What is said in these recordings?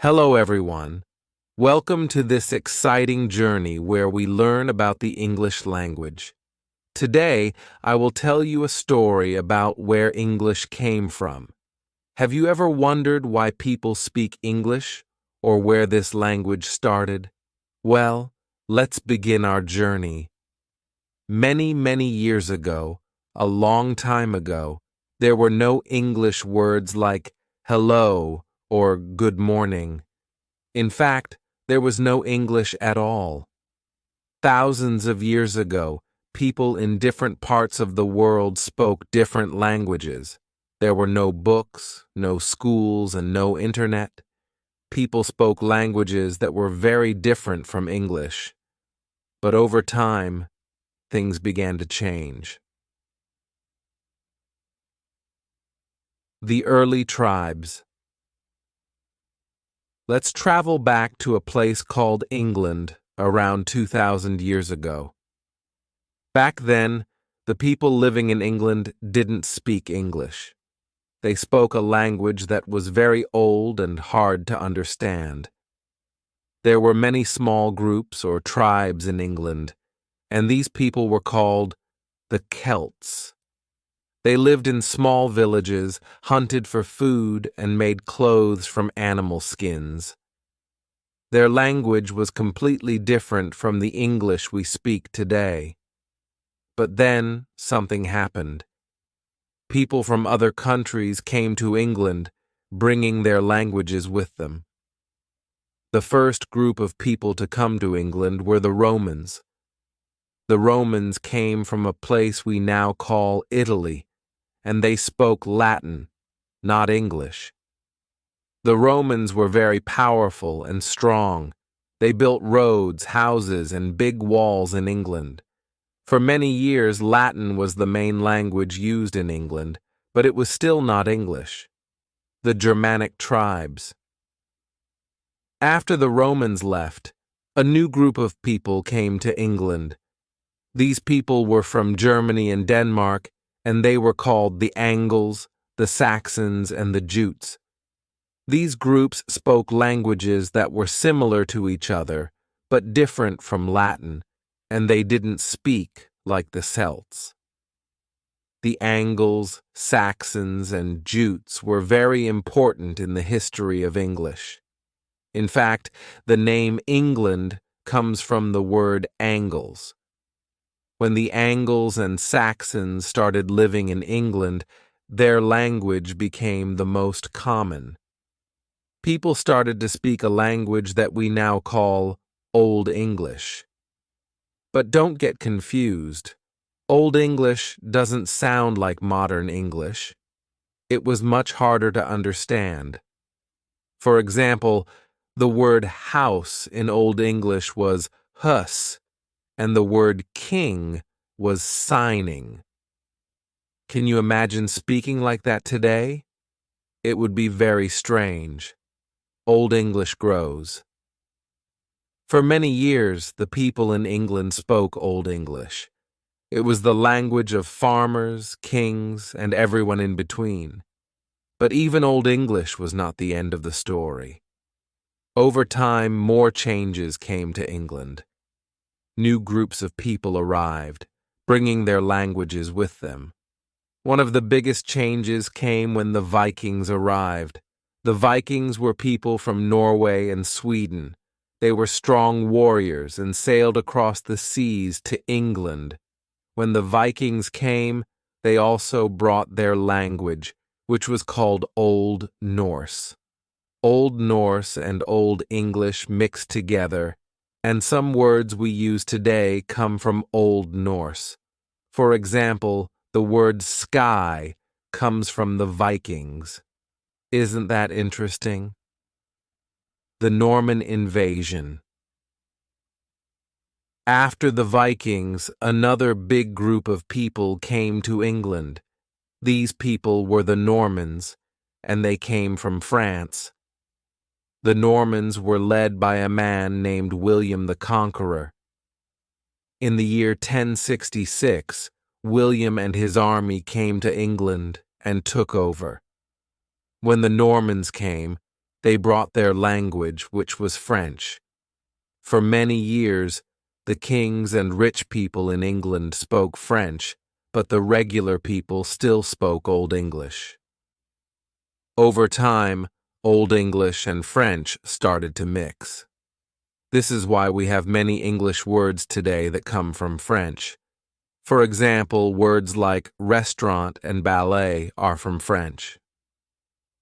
Hello, everyone. Welcome to this exciting journey where we learn about the English language. Today, I will tell you a story about where English came from. Have you ever wondered why people speak English or where this language started? Well, let's begin our journey. Many years ago, a long time ago, there were no English words like hello or good morning. In fact, there was no English at all. Thousands of years ago, people in different parts of the world spoke different languages. There were no books, no schools, and no internet. People spoke languages that were very different from English. But over time, things began to change. The early tribes. Let's travel back to a place called England around 2,000 years ago. Back then, the people living in England didn't speak English. They spoke a language that was very old and hard to understand. There were many small groups or tribes in England, and these people were called the Celts. They lived in small villages, hunted for food, and made clothes from animal skins. Their language was completely different from the English we speak today. But then something happened. People from other countries came to England, bringing their languages with them. The first group of people to come to England were the Romans. The Romans came from a place we now call Italy, and they spoke Latin, not English. The Romans were very powerful and strong. They built roads, houses, and big walls in England. For many years, Latin was the main language used in England, but it was still not English. The Germanic tribes. After the Romans left, a new group of people came to England. These people were from Germany and Denmark, and they were called the Angles, the Saxons, and the Jutes. These groups spoke languages that were similar to each other, but different from Latin, and they didn't speak like the Celts. The Angles, Saxons, and Jutes were very important in the history of English. In fact, the name England comes from the word Angles. When the Angles and Saxons started living in England, their language became the most common. People started to speak a language that we now call Old English. But don't get confused. Old English doesn't sound like modern English. It was much harder to understand. For example, the word house in Old English was hus, and the word king was signing. Can you imagine speaking like that today? It would be very strange. Old English grows. For many years, the people in England spoke Old English. It was the language of farmers, kings, and everyone in between. But even Old English was not the end of the story. Over time, more changes came to England. New groups of people arrived, bringing their languages with them. One of the biggest changes came when the Vikings arrived. The Vikings were people from Norway and Sweden. They were strong warriors and sailed across the seas to England. When the Vikings came, they also brought their language, which was called Old Norse. Old Norse and Old English mixed together, and some words we use today come from Old Norse. For example, the word sky comes from the Vikings. Isn't that interesting? The Norman invasion. After the Vikings, another big group of people came to England. These people were the Normans, and they came from France. The Normans were led by a man named William the Conqueror. In the year 1066, William and his army came to England and took over. When the Normans came, They brought their language, which was French. For many years, the kings and rich people in England spoke French, but the regular people still spoke Old English. Over time, Old English and French started to mix. This is why we have many English words today that come from French. For example, words like restaurant and ballet are from French.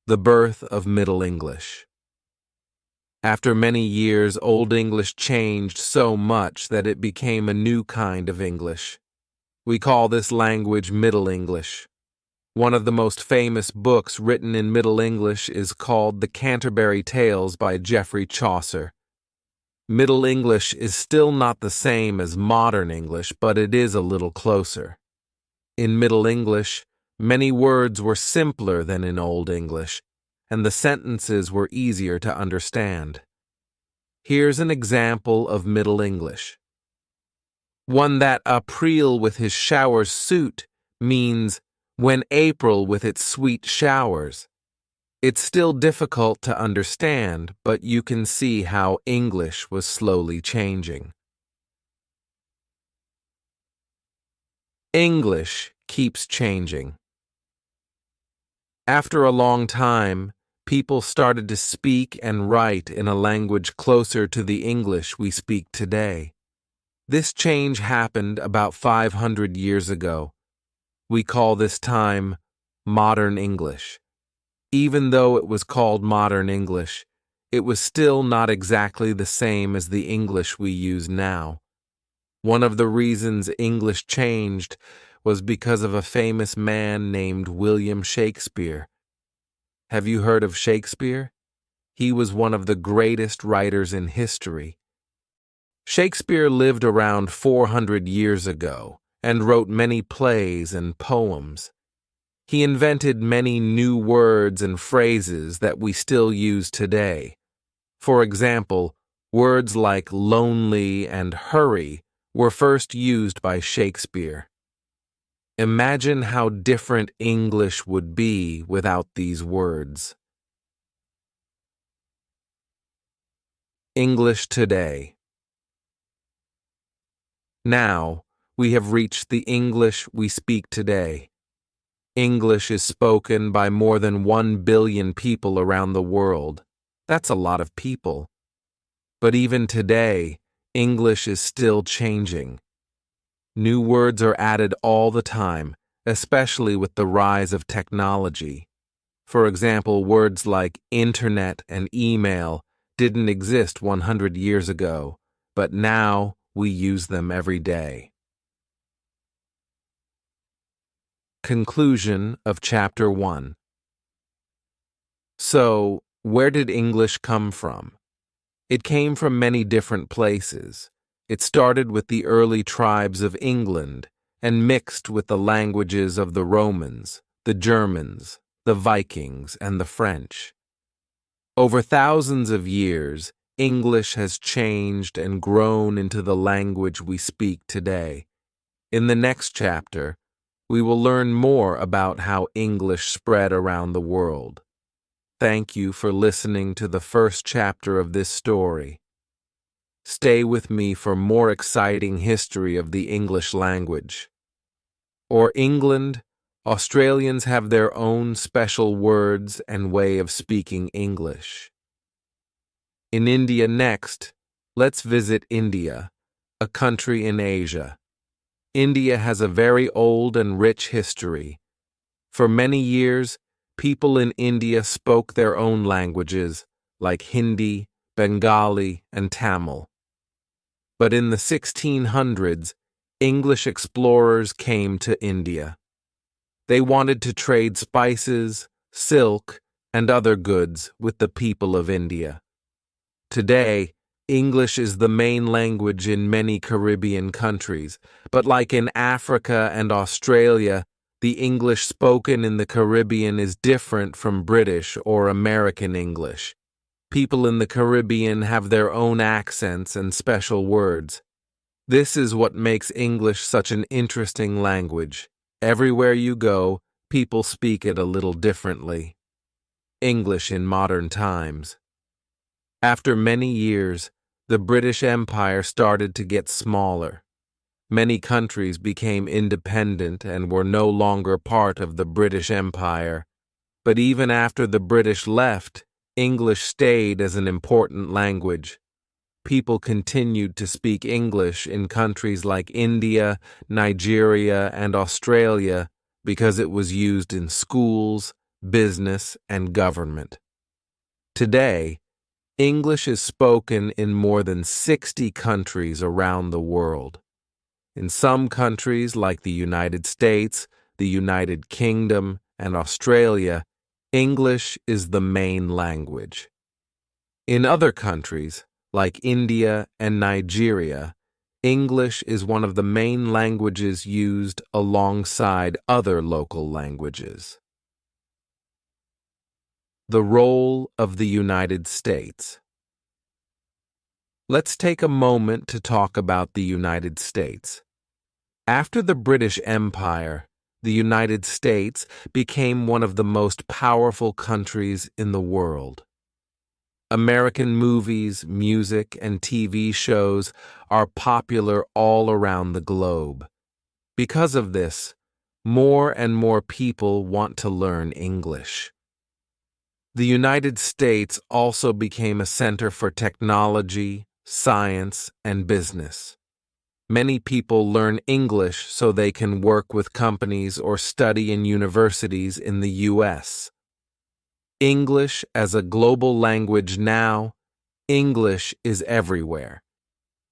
The birth of Middle English. After many years, Old English changed so much that it became a new kind of English. We call this language Middle English. One of the most famous books written in Middle English is called The Canterbury Tales by Geoffrey Chaucer. Middle English is still not the same as modern English, but it is a little closer. In Middle English, many words were simpler than in Old English, and the sentences were easier to understand. Here's an example of Middle English. One that April with his showers suit means when April with its sweet showers. It's still difficult to understand, but you can see how English was slowly changing. English keeps changing. After a long time, people started to speak and write in a language closer to the English we speak today. This change happened about 500 years ago. We call this time Modern English. Even though it was called Modern English, it was still not exactly the same as the English we use now. One of the reasons English changed was because of a famous man named William Shakespeare. Have you heard of Shakespeare? He was one of the greatest writers in history. Shakespeare lived around 400 years ago and wrote many plays and poems. He invented many new words and phrases that we still use today. For example, words like lonely and hurry were first used by Shakespeare. Imagine how different English would be without these words. English today. Now, we have reached the English we speak today. English is spoken by more than 1 billion people around the world. That's a lot of people. But even today, English is still changing. New words are added all the time, especially with the rise of technology. For example, words like internet and email didn't exist 100 years ago, but now we use them every day. Conclusion of Chapter 1. So, where did English come from? It came from many different places. It started with the early tribes of England and mixed with the languages of the Romans, the Germans, the Vikings, and the French. Over thousands of years, English has changed and grown into the language we speak today. In the next chapter, we will learn more about how English spread around the world. Thank you for listening to the first chapter of this story. Stay with me for more exciting history of the English language. Or England, Australians have their own special words and way of speaking English. In India next, let's visit India, a country in Asia. India has a very old and rich history. For many years, people in India spoke their own languages, like Hindi, Bengali, and Tamil. But in the 1600s, English explorers came to India. They wanted to trade spices, silk, and other goods with the people of India. Today, English is the main language in many Caribbean countries, but like in Africa and Australia, the English spoken in the Caribbean is different from British or American English. People in the Caribbean have their own accents and special words. This is what makes English such an interesting language. Everywhere you go, people speak it a little differently. English in modern times. After many years, the British Empire started to get smaller. Many countries became independent and were no longer part of the British Empire. But even after the British left, English stayed as an important language. People continued to speak English in countries like India, Nigeria, and Australia because it was used in schools, business, and government. Today, English is spoken in more than 60 countries around the world. In some countries like the United States, the United Kingdom, and Australia, English is the main language. In other countries, like India and Nigeria, English is one of the main languages used alongside other local languages. The role of the United States. Let's take a moment to talk about the United States. After the British Empire, the United States became one of the most powerful countries in the world. American movies, music, and TV shows are popular all around the globe. Because of this, more and more people want to learn English. The United States also became a center for technology, science, and business. Many people learn English so they can work with companies or study in universities in the U.S. English as a global language now, English is everywhere.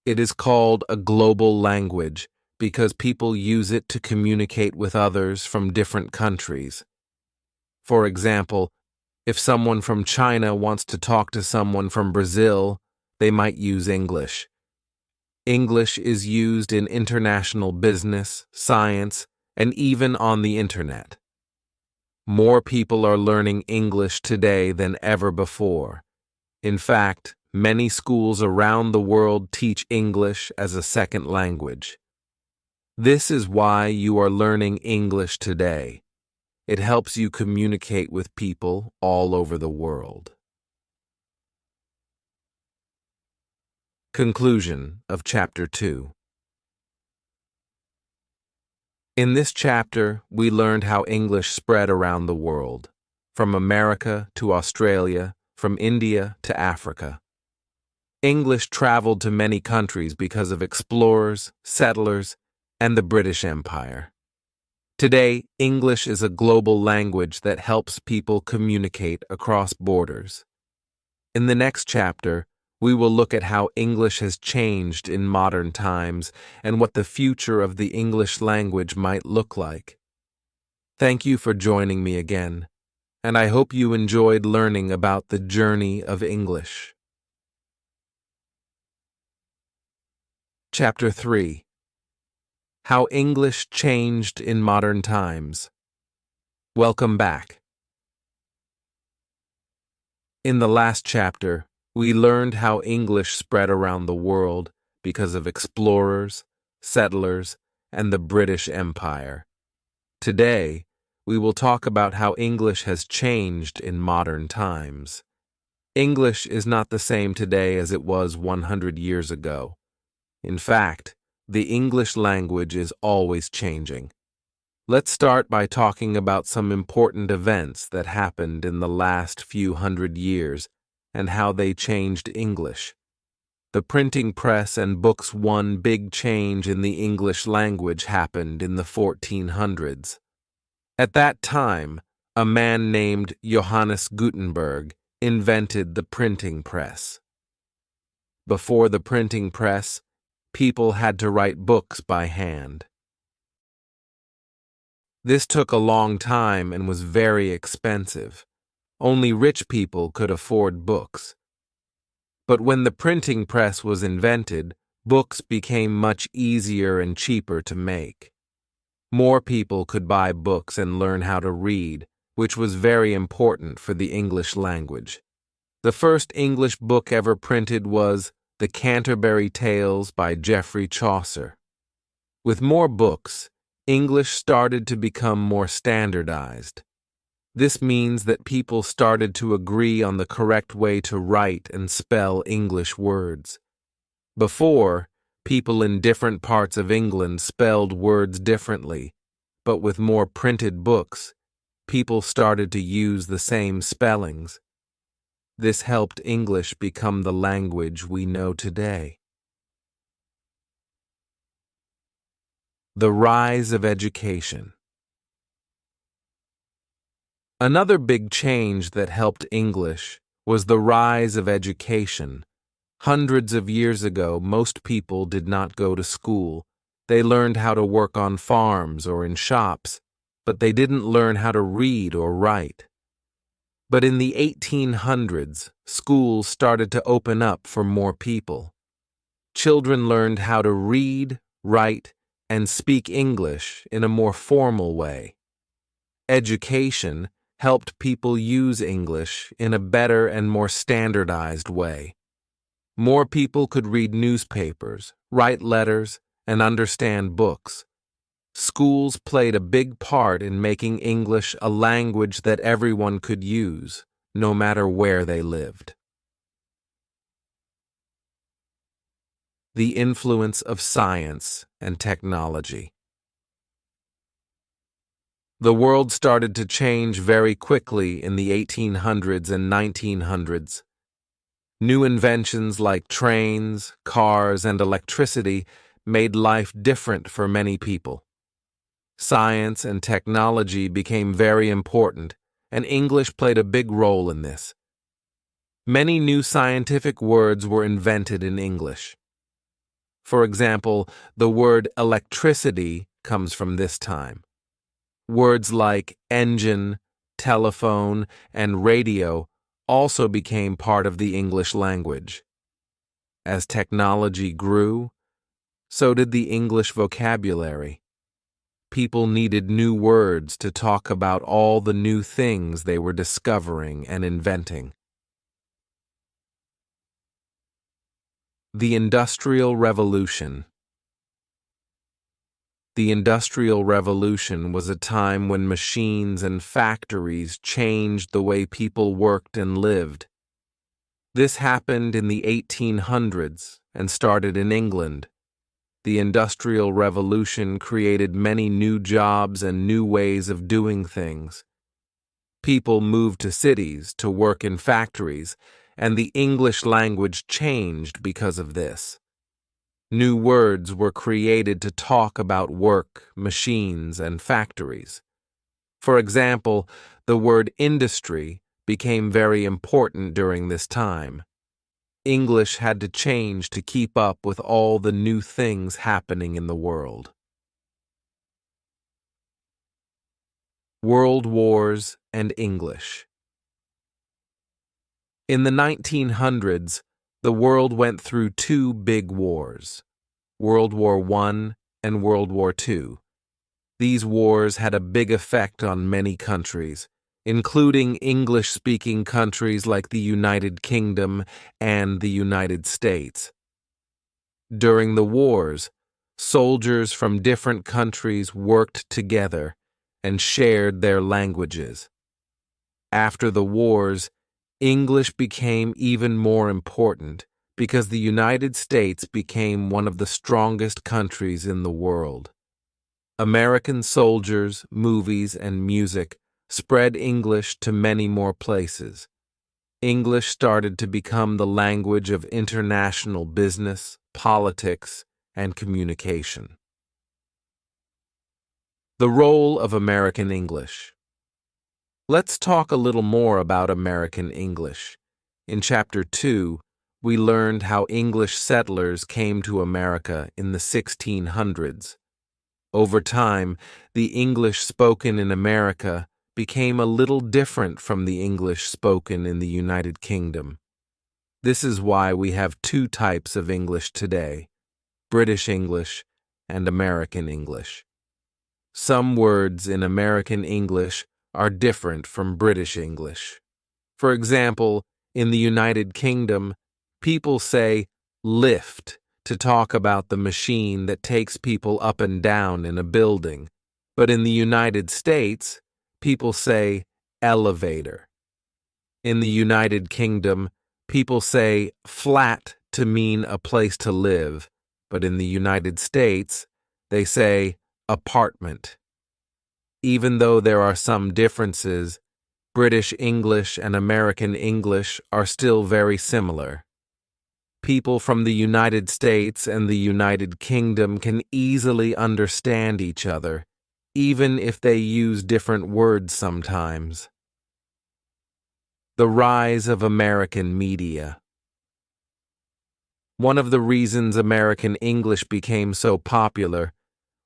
It is called a global language because people use it to communicate with others from different countries. For example, if someone from China wants to talk to someone from Brazil, they might use English. English is used in international business, science, and even on the internet. More people are learning English today than ever before. In fact, many schools around the world teach English as a second language. This is why you are learning English today. It helps you communicate with people all over the world. Conclusion of Chapter 2. In this chapter, we learned how English spread around the world, from America to Australia, from India to Africa. English traveled to many countries because of explorers, settlers, and the British Empire. Today, English is a global language that helps people communicate across borders. In the next chapter, we will look at how English has changed in modern times and what the future of the English language might look like. Thank you for joining me again, and I hope you enjoyed learning about the journey of English. Chapter 3. How English Changed in Modern Times. Welcome back. In the last chapter, we learned how English spread around the world because of explorers, settlers, and the British Empire. Today, we will talk about how English has changed in modern times. English is not the same today as it was 100 years ago. In fact, the English language is always changing. Let's start by talking about some important events that happened in the last few hundred years and how they changed English. The printing press and books' one big change in the English language happened in the 1400s. At that time, a man named Johannes Gutenberg invented the printing press. Before the printing press, people had to write books by hand. This took a long time and was very expensive. Only rich people could afford books. But when the printing press was invented, books became much easier and cheaper to make. More people could buy books and learn how to read, which was very important for the English language. The first English book ever printed was The Canterbury Tales by Geoffrey Chaucer. With more books, English started to become more standardized. This means that people started to agree on the correct way to write and spell English words. Before, people in different parts of England spelled words differently, but with more printed books, people started to use the same spellings. This helped English become the language we know today. The rise of education. Another big change that helped English was the rise of education. Hundreds of years ago, most people did not go to school. They learned how to work on farms or in shops, but they didn't learn how to read or write. But in the 1800s, schools started to open up for more people. Children learned how to read, write, and speak English in a more formal way. Education helped people use English in a better and more standardized way. More people could read newspapers, write letters, and understand books. Schools played a big part in making English a language that everyone could use, no matter where they lived. The influence of science and technology. The world started to change very quickly in the 1800s and 1900s. New inventions like trains, cars, and electricity made life different for many people. Science and technology became very important, and English played a big role in this. Many new scientific words were invented in English. For example, the word electricity comes from this time. Words like engine, telephone, and radio also became part of the English language. As technology grew, so did the English vocabulary. People needed new words to talk about all the new things they were discovering and inventing. The Industrial Revolution. The Industrial Revolution was a time when machines and factories changed the way people worked and lived. This happened in the 1800s and started in England. The Industrial Revolution created many new jobs and new ways of doing things. People moved to cities to work in factories, and the English language changed because of this. New words were created to talk about work, machines, and factories. For example, the word industry became very important during this time. English had to change to keep up with all the new things happening in the world. World Wars and English. In the 1900s, the world went through two big wars, World War I and World War II. These wars had a big effect on many countries, including English-speaking countries like the United Kingdom and the United States. During the wars, soldiers from different countries worked together and shared their languages. After the wars, English became even more important because the United States became one of the strongest countries in the world. American soldiers, movies, and music spread English to many more places. English started to become the language of international business, politics, and communication. The role of American English. Let's talk a little more about American English. In Chapter 2, we learned how English settlers came to America in the 1600s. Over time, the English spoken in America became a little different from the English spoken in the United Kingdom. This is why we have two types of English today, British English and American English. Some words in American English are different from British English. For example, in the United Kingdom, people say lift to talk about the machine that takes people up and down in a building. But in the United States, people say elevator. In the United Kingdom, people say flat to mean a place to live, but in the United States, they say apartment. Even though there are some differences, British English and American English are still very similar. People from the United States and the United Kingdom can easily understand each other, even if they use different words sometimes. The rise of American media. One of the reasons American English became so popular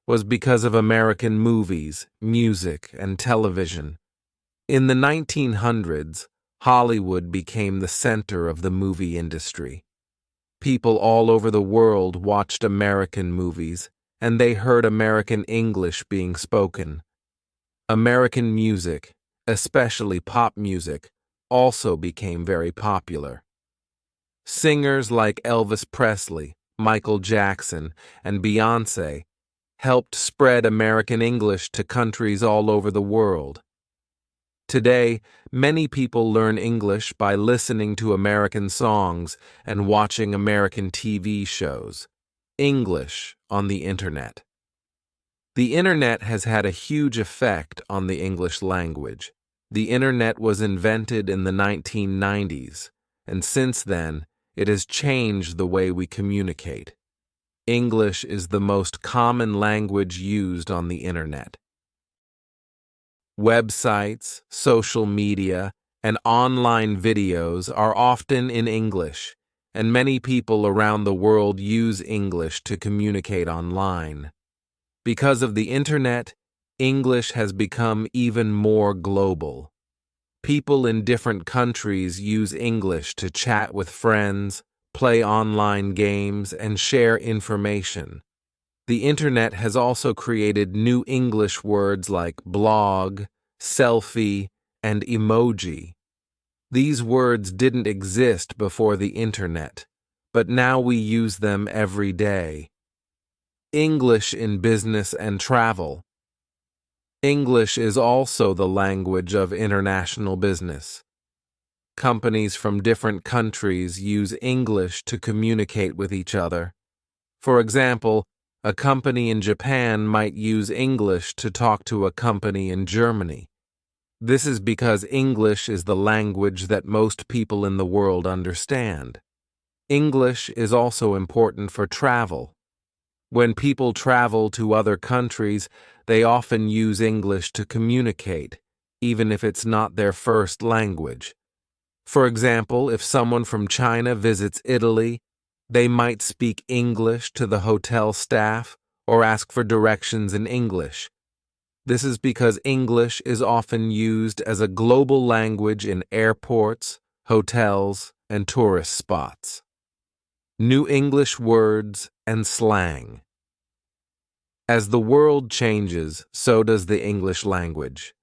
was because of American movies, music, and television. In the 1900s, Hollywood became the center of the movie industry. People all over the world watched American movies, and they heard American English being spoken. American music, especially pop music, also became very popular. Singers like Elvis Presley, Michael Jackson, and Beyoncé helped spread American English to countries all over the world. Today, many people learn English by listening to American songs and watching American TV shows. English on the Internet. The Internet has had a huge effect on the English language. The Internet was invented in the 1990s, and since then, it has changed the way we communicate. English is the most common language used on the Internet. Websites, social media, and online videos are often in English, and many people around the world use English to communicate online. Because of the Internet, English has become even more global. People in different countries use English to chat with friends, play online games, and share information. The Internet has also created new English words like blog, selfie, and emoji. These words didn't exist before the Internet, but now we use them every day. English in business and travel. English is also the language of international business. Companies from different countries use English to communicate with each other. For example, a company in Japan might use English to talk to a company in Germany. This is because English is the language that most people in the world understand. English is also important for travel. When people travel to other countries, they often use English to communicate, even if it's not their first language. For example, if someone from China visits Italy, they might speak English to the hotel staff or ask for directions in English. This is because English is often used as a global language in airports, hotels, and tourist spots. New English words and slang. As the world changes, so does the English language.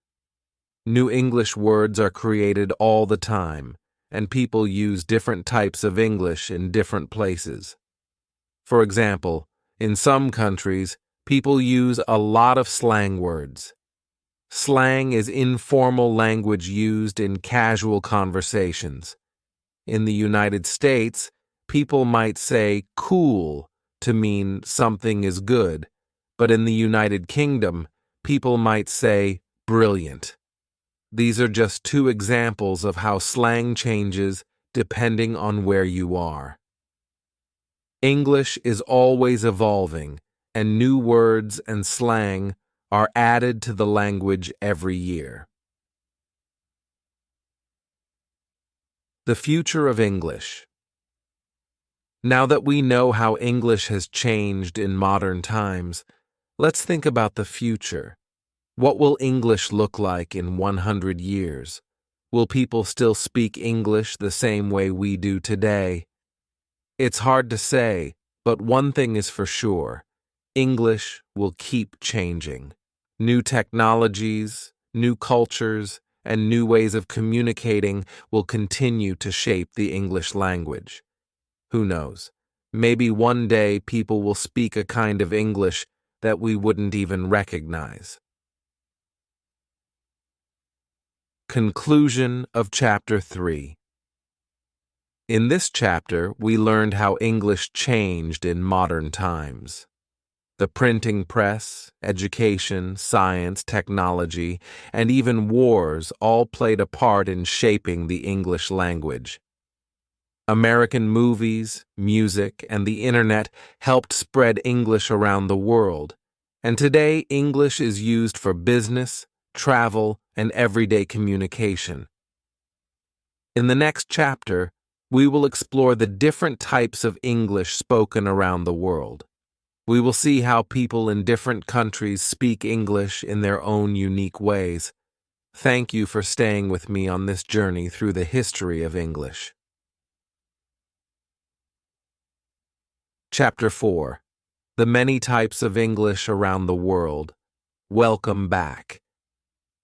New English words are created all the time, and people use different types of English in different places. For example, in some countries, people use a lot of slang words. Slang is informal language used in casual conversations. In the United States, people might say cool to mean something is good, but in the United Kingdom, people might say brilliant. These are just two examples of how slang changes depending on where you are. English is always evolving, and new words and slang are added to the language every year. The future of English. Now that we know how English has changed in modern times, let's think about the future. What will English look like in 100 years? Will people still speak English the same way we do today? It's hard to say, but one thing is for sure. English will keep changing. New technologies, new cultures, and new ways of communicating will continue to shape the English language. Who knows? Maybe one day people will speak a kind of English that we wouldn't even recognize. Conclusion of Chapter 3. In this chapter, we learned how English changed in modern times. The printing press, education, science, technology, and even wars all played a part in shaping the English language. American movies, music, and the internet helped spread English around the world, and today English is used for business, travel, and everyday communication. In the next chapter, we will explore the different types of English spoken around the world. We will see how people in different countries speak English in their own unique ways. Thank you for staying with me on this journey through the history of English. Chapter 4. The Many Types of English Around the World. Welcome back.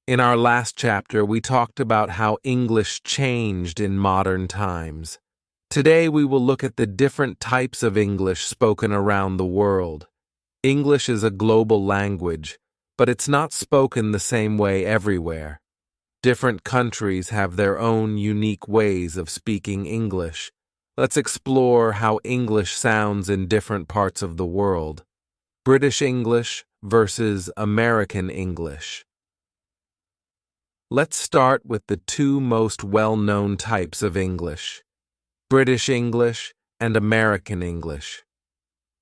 In our last chapter, we talked about how English changed in modern times. Today, we will look at the different types of English spoken around the world. English is a global language, but it's not spoken the same way everywhere. Different countries have their own unique ways of speaking English. Let's explore how English sounds in different parts of the world. British English versus American English. Let's start with the two most well-known types of English, British English and American English.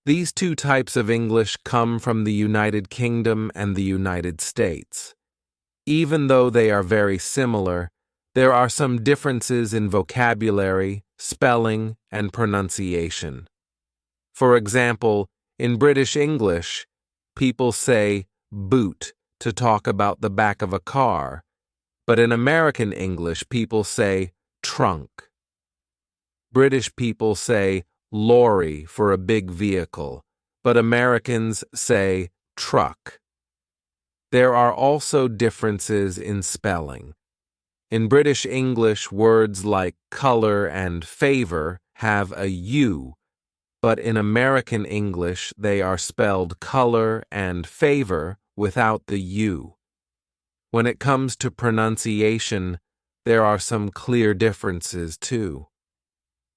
These two types of English come from the United Kingdom and the United States. Even though they are very similar, there are some differences in vocabulary, spelling, and pronunciation. For example, in British English, people say boot to talk about the back of a car, but in American English, people say trunk. British people say lorry for a big vehicle, but Americans say truck. There are also differences in spelling. In British English, words like color and favor have a U, but in American English, they are spelled color and favor without the U. When it comes to pronunciation, there are some clear differences too.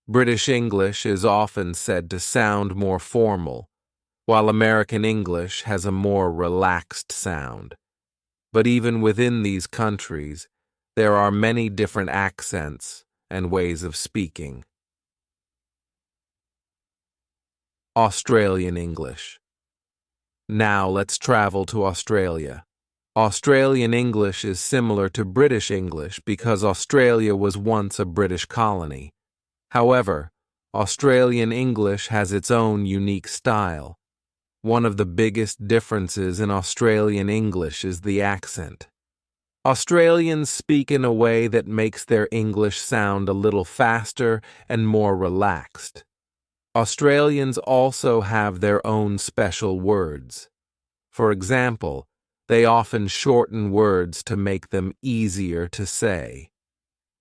British English is often said to sound more formal, while American English has a more relaxed sound. But even within these countries, there are many different accents and ways of speaking. Australian English. Now let's travel to Australia. Australian English is similar to British English because Australia was once a British colony. However, Australian English has its own unique style. One of the biggest differences in Australian English is the accent. Australians speak in a way that makes their English sound a little faster and more relaxed. Australians also have their own special words. For example, they often shorten words to make them easier to say.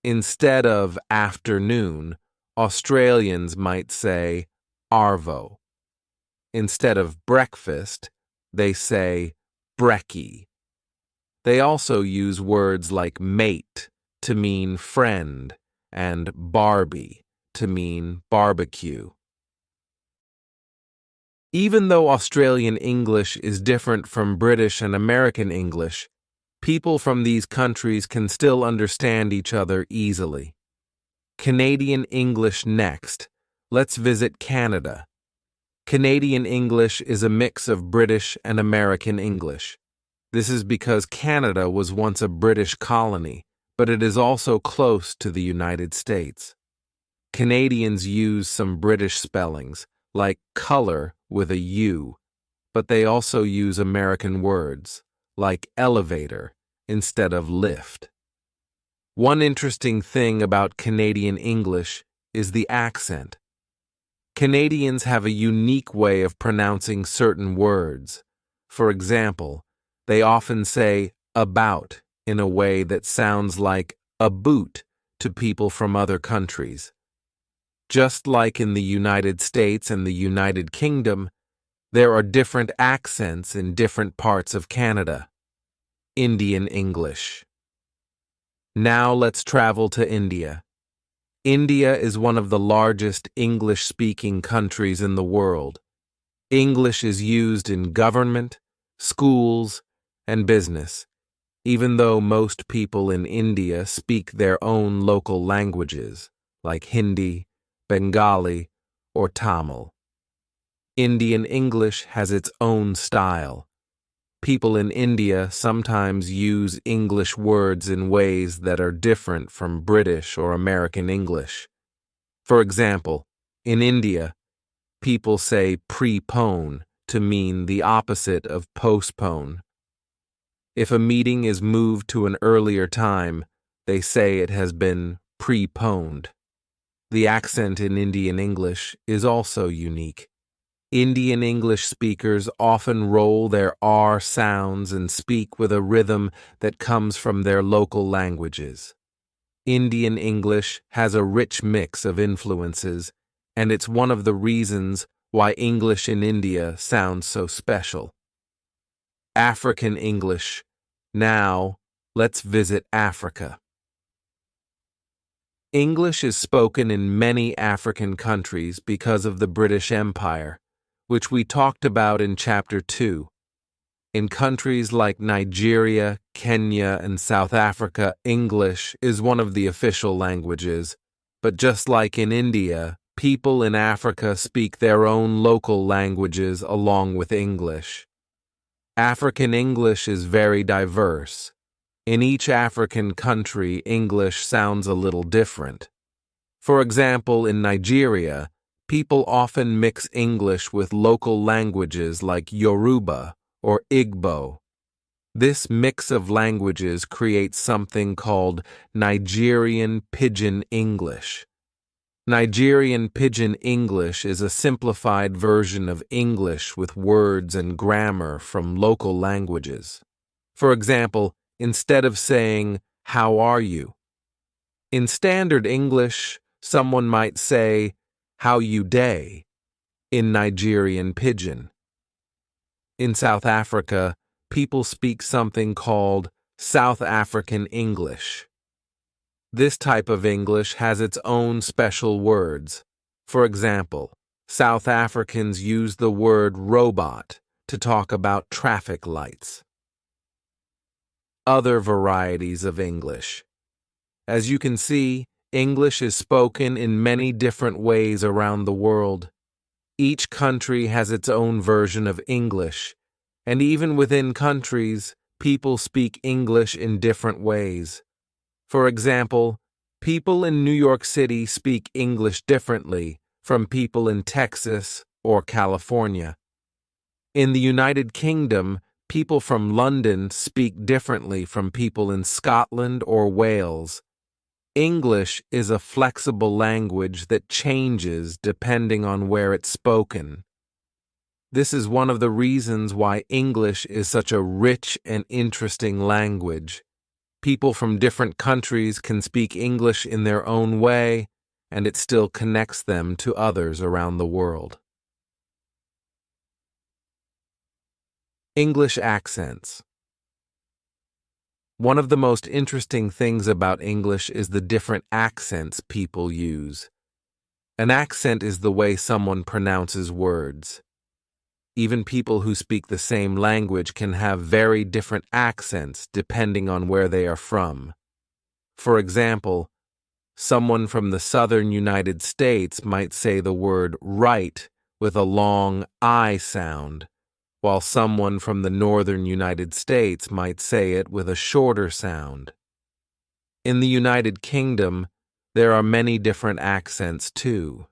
Instead of afternoon, Australians might say arvo. Instead of breakfast, they say brekkie. They also use words like mate to mean friend and Barbie to mean barbecue. Even though Australian English is different from British and American English, people from these countries can still understand each other easily. Canadian English next. Let's visit Canada. Canadian English is a mix of British and American English. This is because Canada was once a British colony, but it is also close to the United States. Canadians use some British spellings, like color with a U, but they also use American words, like elevator, instead of lift. One interesting thing about Canadian English is the accent. Canadians have a unique way of pronouncing certain words. For example, they often say about in a way that sounds like a boot to people from other countries. Just like in the United States and the United Kingdom, there are different accents in different parts of Canada. Indian English. Now let's travel to India. India is one of the largest English-speaking countries in the world. English is used in government, schools, and business, even though most people in India speak their own local languages, like Hindi, Bengali, or Tamil. Indian English has its own style. People in India sometimes use English words in ways that are different from British or American English. For example, in India, people say prepone to mean the opposite of postpone. If a meeting is moved to an earlier time, they say it has been preponed. The accent in Indian English is also unique. Indian English speakers often roll their R sounds and speak with a rhythm that comes from their local languages. Indian English has a rich mix of influences, and it's one of the reasons why English in India sounds so special. African English. Now, let's visit Africa. English is spoken in many African countries because of the British Empire, which we talked about in Chapter 2. In countries like Nigeria, Kenya, and South Africa, English is one of the official languages, but just like in India, people in Africa speak their own local languages along with English. African English is very diverse. In each African country, English sounds a little different. For example, in Nigeria, people often mix English with local languages like Yoruba or Igbo. This mix of languages creates something called Nigerian Pidgin English. Nigerian Pidgin English is a simplified version of English with words and grammar from local languages. For example, instead of saying, "How are you?" in standard English, someone might say, "How you day?" in Nigerian Pidgin. In South Africa, people speak something called South African English. This type of English has its own special words. For example, South Africans use the word robot to talk about traffic lights. Other varieties of English. As you can see, English is spoken in many different ways around the world. Each country has its own version of English, and even within countries, people speak English in different ways. For example, people in New York City speak English differently from people in Texas or California. In the United Kingdom, people from London speak differently from people in Scotland or Wales. English is a flexible language that changes depending on where it's spoken. This is one of the reasons why English is such a rich and interesting language. People from different countries can speak English in their own way, and it still connects them to others around the world. English accents. One of the most interesting things about English is the different accents people use. An accent is the way someone pronounces words. Even people who speak the same language can have very different accents depending on where they are from. For example, someone from the southern United States might say the word right with a long I sound, while someone from the northern United States might say it with a shorter sound. In the United Kingdom, there are many different accents too.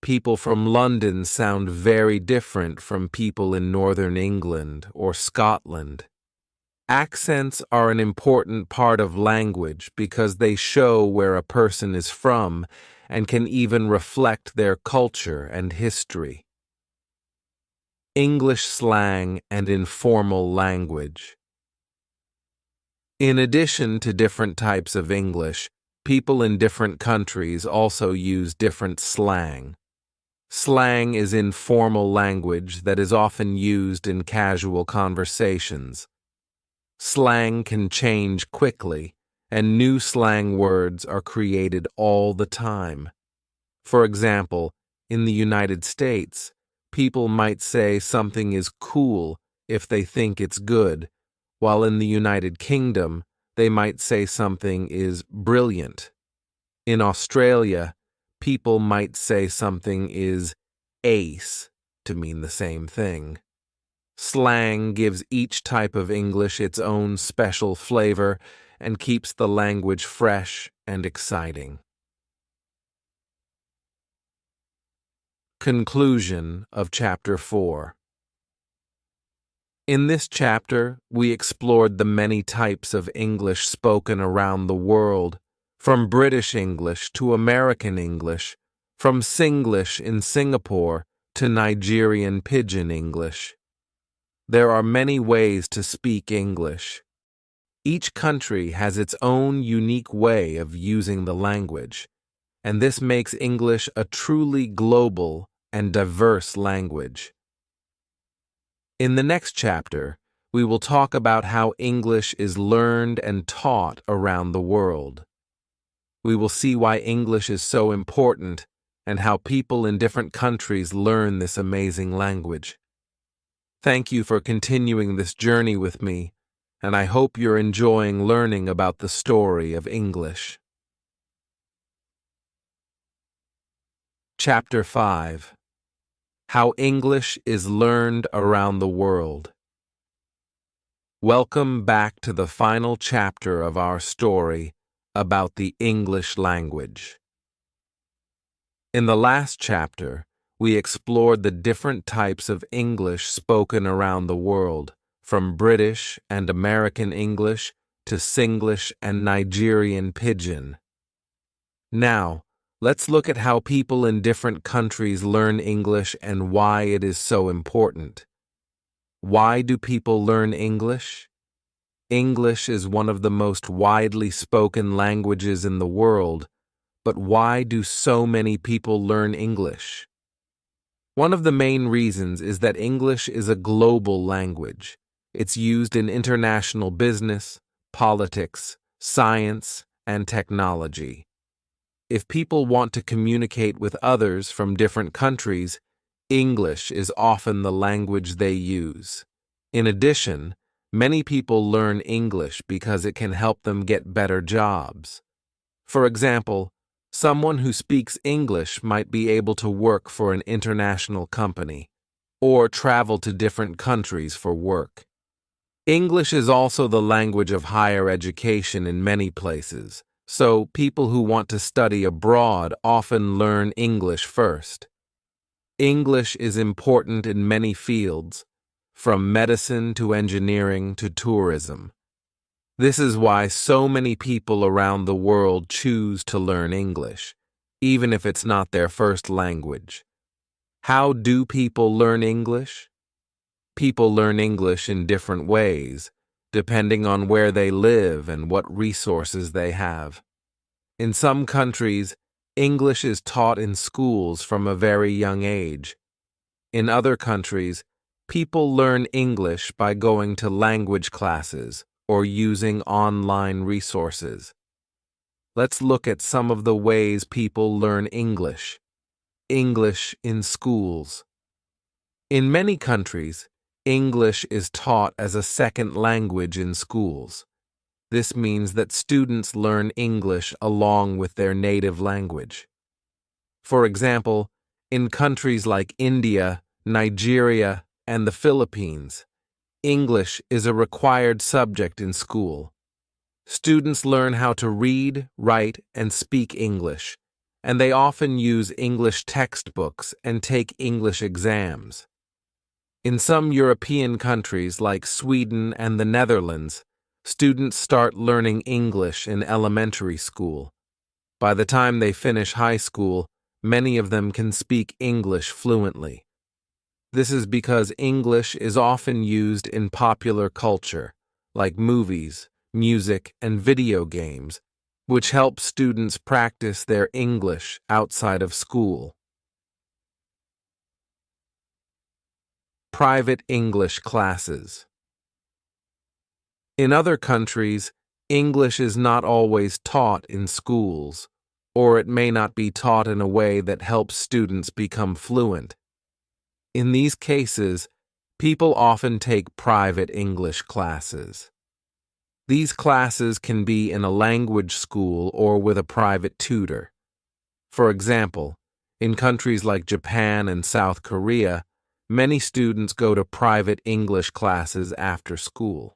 People from London sound very different from people in northern England or Scotland. Accents are an important part of language because they show where a person is from and can even reflect their culture and history. English slang and informal language. In addition to different types of English, people in different countries also use different slang. Slang is informal language that is often used in casual conversations. Slang can change quickly, and new slang words are created all the time. For example, in the United States, people might say something is cool if they think it's good, while in the United Kingdom, they might say something is brilliant. In Australia, people might say something is ace to mean the same thing. Slang gives each type of English its own special flavor and keeps the language fresh and exciting. Conclusion of Chapter 4. In this chapter, we explored the many types of English spoken around the world, from British English to American English, from Singlish in Singapore to Nigerian Pidgin English. There are many ways to speak English. Each country has its own unique way of using the language, and this makes English a truly global and diverse language. In the next chapter, we will talk about how English is learned and taught around the world. We will see why English is so important and how people in different countries learn this amazing language. Thank you for continuing this journey with me, and I hope you're enjoying learning about the story of English. Chapter 5. How English is Learned Around the World. Welcome back to the final chapter of our story about the English language. In the last chapter, we explored the different types of English spoken around the world, from British and American English to Singlish and Nigerian Pidgin. Now, let's look at how people in different countries learn English and why it is so important. Why do people learn English? English is one of the most widely spoken languages in the world, but why do so many people learn English? One of the main reasons is that English is a global language. It's used in international business, politics, science, and technology. If people want to communicate with others from different countries, English is often the language they use. In addition, many people learn English because it can help them get better jobs. For example, someone who speaks English might be able to work for an international company or travel to different countries for work. English is also the language of higher education in many places, so people who want to study abroad often learn English first. English is important in many fields, from medicine to engineering to tourism. This is why so many people around the world choose to learn English, even if it's not their first language. How do people learn English? People learn English in different ways, depending on where they live and what resources they have. In some countries, English is taught in schools from a very young age. In other countries, people learn English by going to language classes or using online resources. Let's look at some of the ways people learn English. English in schools. In many countries, English is taught as a second language in schools. This means that students learn English along with their native language. For example, in countries like India, Nigeria, and the Philippines, English is a required subject in school. Students learn how to read, write, and speak English, and they often use English textbooks and take English exams. In some European countries like Sweden and the Netherlands, students start learning English in elementary school. By the time they finish high school, many of them can speak English fluently. This is because English is often used in popular culture, like movies, music, and video games, which help students practice their English outside of school. Private English classes. In other countries, English is not always taught in schools, or it may not be taught in a way that helps students become fluent. In these cases, people often take private English classes. These classes can be in a language school or with a private tutor. For example, in countries like Japan and South Korea, many students go to private English classes after school.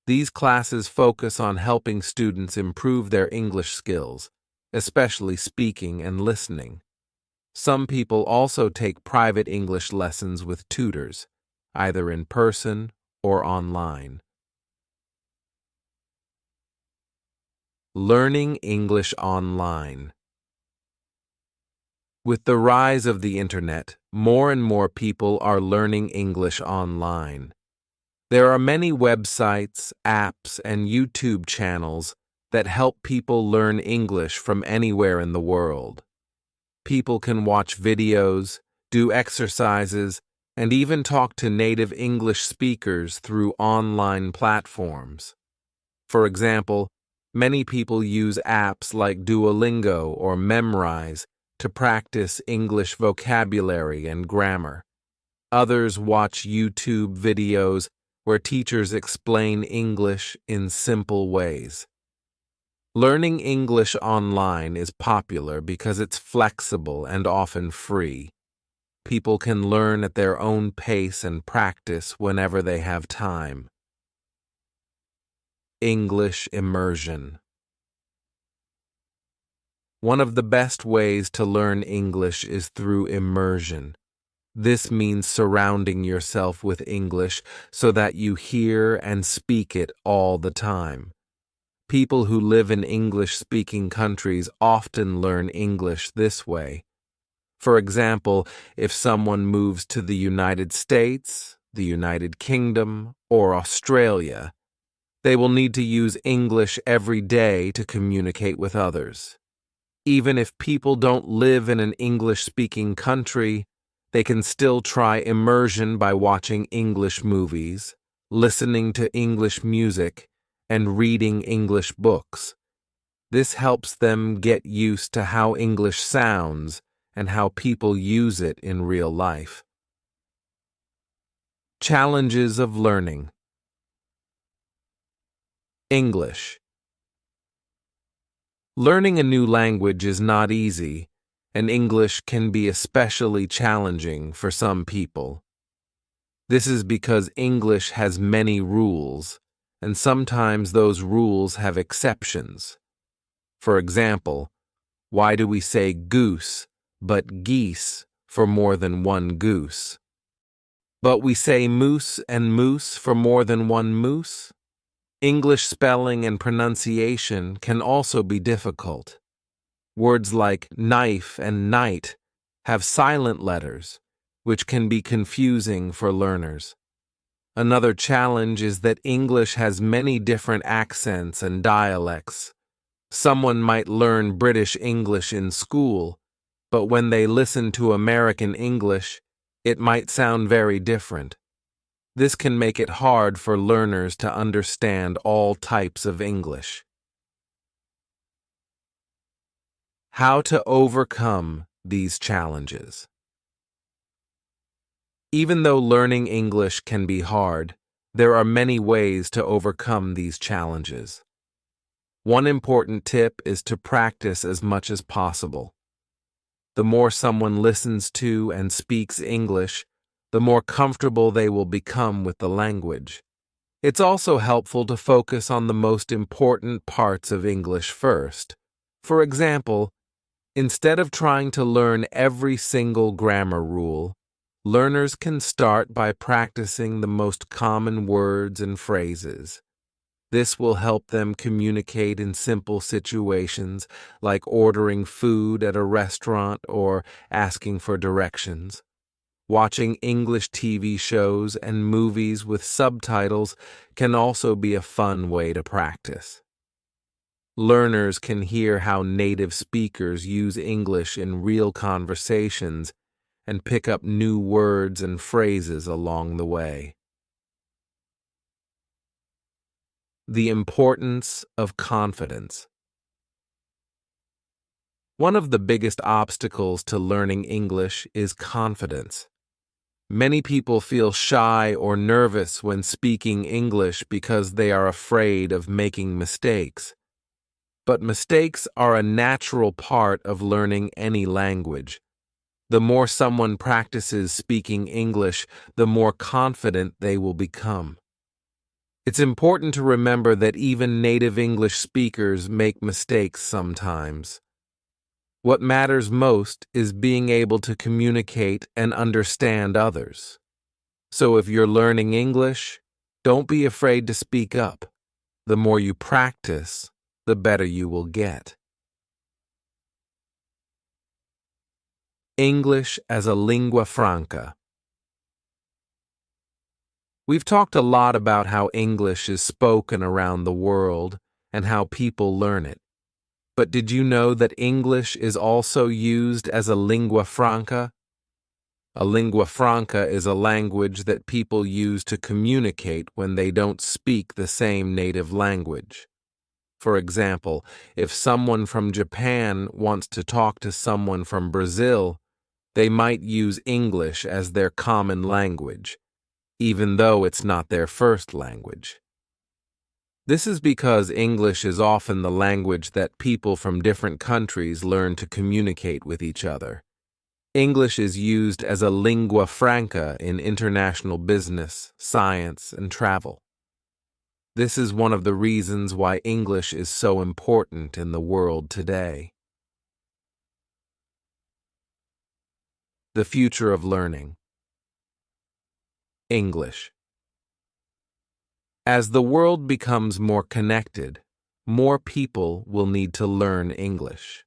These classes focus on helping students improve their English skills, especially speaking and listening. Some people also take private English lessons with tutors, either in person or online. Learning English online. With the rise of the internet, more and more people are learning English online. There are many websites, apps, and YouTube channels that help people learn English from anywhere in the world. People can watch videos, do exercises, and even talk to native English speakers through online platforms. For example, many people use apps like Duolingo or Memrise to practice English vocabulary and grammar. Others watch YouTube videos where teachers explain English in simple ways. Learning English online is popular because it's flexible and often free. People can learn at their own pace and practice whenever they have time. English immersion. One of the best ways to learn English is through immersion. This means surrounding yourself with English so that you hear and speak it all the time. People who live in English-speaking countries often learn English this way. For example, if someone moves to the United States, the United Kingdom, or Australia, they will need to use English every day to communicate with others. Even if people don't live in an English-speaking country, they can still try immersion by watching English movies, listening to English music, and reading English books. This helps them get used to how English sounds and how people use it in real life. Challenges of learning. English. Learning a new language is not easy, and English can be especially challenging for some people. This is because English has many rules, and sometimes those rules have exceptions. For example, why do we say goose but geese for more than one goose? But we say moose and moose for more than one moose? English spelling and pronunciation can also be difficult. Words like knife and night have silent letters, which can be confusing for learners. Another challenge is that English has many different accents and dialects. Someone might learn British English in school, but when they listen to American English, it might sound very different. This can make it hard for learners to understand all types of English. How to overcome these challenges. Even though learning English can be hard, there are many ways to overcome these challenges. One important tip is to practice as much as possible. The more someone listens to and speaks English, the more comfortable they will become with the language. It's also helpful to focus on the most important parts of English first. For example, instead of trying to learn every single grammar rule, learners can start by practicing the most common words and phrases. This will help them communicate in simple situations like ordering food at a restaurant or asking for directions. Watching English TV shows and movies with subtitles can also be a fun way to practice. Learners can hear how native speakers use English in real conversations and pick up new words and phrases along the way. The importance of confidence. One of the biggest obstacles to learning English is confidence. Many people feel shy or nervous when speaking English because they are afraid of making mistakes. But mistakes are a natural part of learning any language. The more someone practices speaking English, the more confident they will become. It's important to remember that even native English speakers make mistakes sometimes. What matters most is being able to communicate and understand others. So if you're learning English, don't be afraid to speak up. The more you practice, the better you will get. English as a lingua franca. We've talked a lot about how English is spoken around the world and how people learn it. But did you know that English is also used as a lingua franca? A lingua franca is a language that people use to communicate when they don't speak the same native language. For example, if someone from Japan wants to talk to someone from Brazil, they might use English as their common language, even though it's not their first language. This is because English is often the language that people from different countries learn to communicate with each other. English is used as a lingua franca in international business, science, and travel. This is one of the reasons why English is so important in the world today. The future of learning. English. As the world becomes more connected, more people will need to learn English.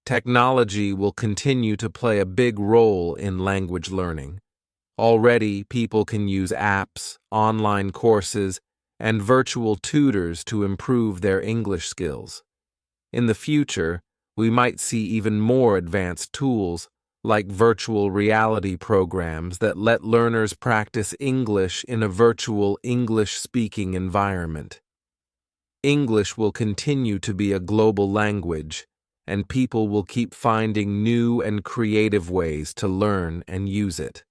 Technology will continue to play a big role in language learning. Already, people can use apps, online courses, and virtual tutors to improve their English skills. In the future, we might see even more advanced tools like virtual reality programs that let learners practice English in a virtual English-speaking environment. English will continue to be a global language, and people will keep finding new and creative ways to learn and use it.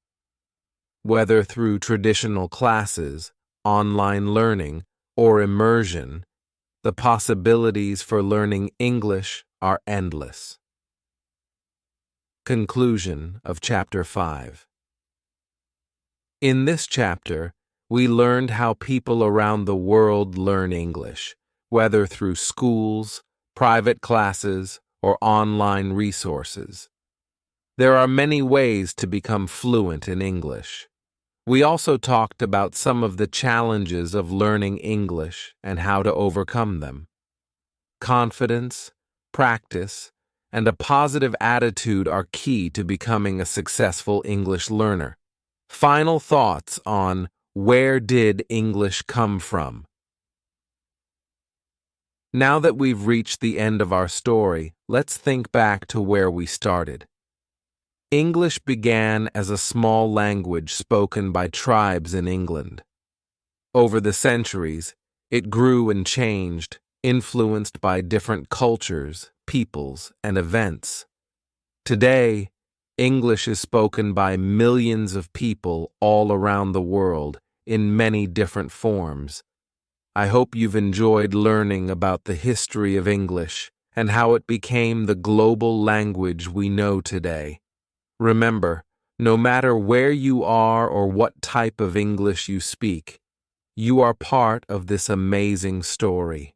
Whether through traditional classes, online learning, or immersion, the possibilities for learning English are endless. Conclusion of Chapter 5. In this chapter, we learned how people around the world learn English, whether through schools, private classes, or online resources. There are many ways to become fluent in English. We also talked about some of the challenges of learning English and how to overcome them. Confidence, practice, and a positive attitude are key to becoming a successful English learner. Final thoughts on where did English come from? Now that we've reached the end of our story, let's think back to where we started. English began as a small language spoken by tribes in England. Over the centuries, it grew and changed, influenced by different cultures, peoples, and events. Today, English is spoken by millions of people all around the world in many different forms. I hope you've enjoyed learning about the history of English and how it became the global language we know today. Remember, no matter where you are or what type of English you speak, you are part of this amazing story.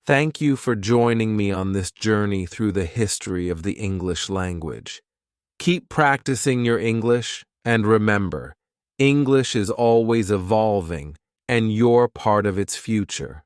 Thank you for joining me on this journey through the history of the English language. Keep practicing your English, and remember, English is always evolving, and you're part of its future.